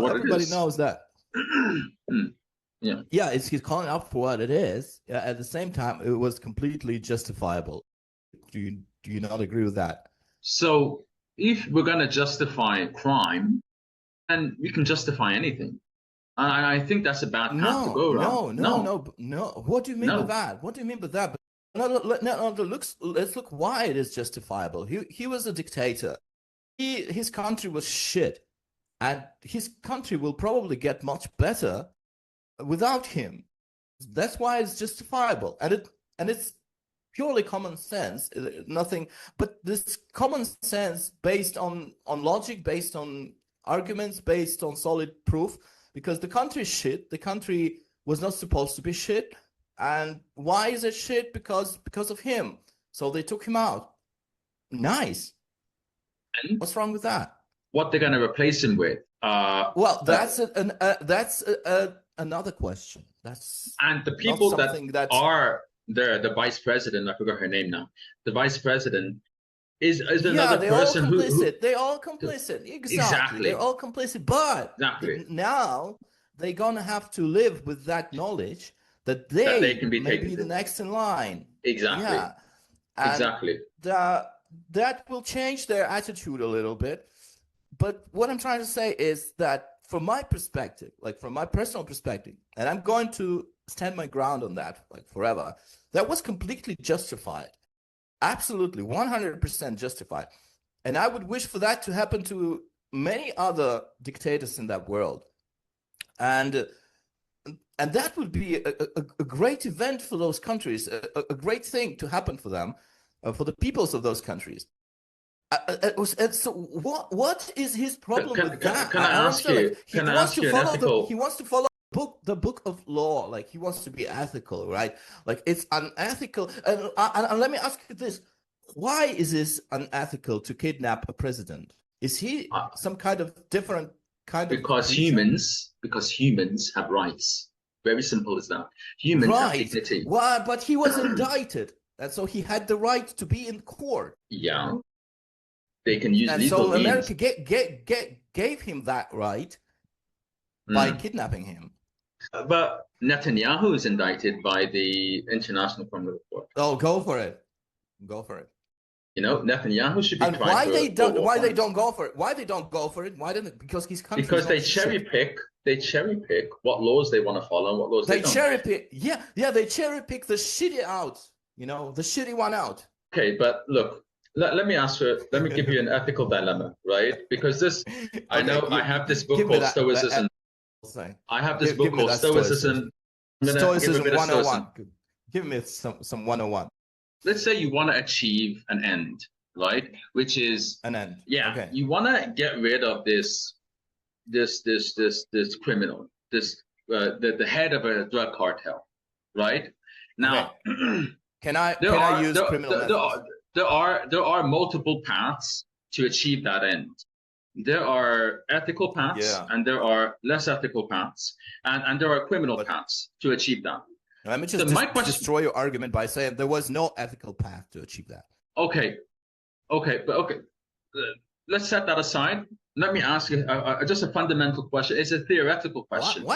what it everybody is. knows that. Yeah. Yeah, he's calling out for what it is. At the same time, it was completely justifiable. Do you not agree with that? So if we're going to justify crime, then we can justify anything. And I think that's a bad path to No, go around. no, no, no, no. What do you mean by No. that? What do you mean by that? Let's look why it is justifiable. He was a dictator. His country was shit, and his country will probably get much better without him. That's why it's justifiable, and it's purely common sense. Nothing but this common sense based on logic, based on arguments, based on solid proof. Because the country is shit. The country was not supposed to be shit. And why is it shit? Because of him. So they took him out. Nice. And what's wrong with that? What they're going to replace him with? Well, that's another question. That's and the people that are the vice president. I forgot her name now. The vice president is another person who they're all complicit. Exactly. They're all complicit. But now they're gonna have to live with that knowledge that they can be the next in line. Exactly. Yeah. Exactly. That will change their attitude a little bit. But what I'm trying to say is that from my perspective, like from my personal perspective, and I'm going to stand my ground on that like forever, that was completely justified. Absolutely, 100% justified. And I would wish for that to happen to many other dictators in that world. And that would be a great event for those countries, a great thing to happen for them, for the peoples of those countries. So what is his problem with that? Can I ask you? He wants to follow the book of law. Like he wants to be ethical, right? Like it's unethical. And let me ask you this: why is this unethical to kidnap a president? Is he some kind of different kind of creature? Because humans have rights. Very simple as that. Humans have dignity. Why? But he was indicted, and so he had the right to be in court. Yeah. They can use legal means. So America gave him that right by kidnapping him. But Netanyahu is indicted by the International Criminal Court. Oh, go for it. Go for it. You know, Netanyahu should be tried. Why they don't go for it? Why they don't go for it? Why didn't? Because his country. Because they cherry pick. They cherry pick what laws they want to follow and what laws they don't. Cherry pick. Yeah. They cherry pick the shitty out. You know, the shitty one out. Okay, but look. Let me give you an ethical dilemma, right? Because this, okay, I have this book called Stoicism. I have this book called Stoicism. Stoicism 101. Give me some 101. Let's say you want to achieve an end, right? Which is an end. Yeah. Okay. You want to get rid of this criminal, the head of a drug cartel, right? Now, okay. Can I use criminal methods? There are multiple paths to achieve that end. There are ethical paths and there are less ethical paths, and there are criminal paths to achieve that. Let me just destroy your argument by saying there was no ethical path to achieve that. Okay. Let's set that aside. Let me ask you just a fundamental question. It's a theoretical question. What?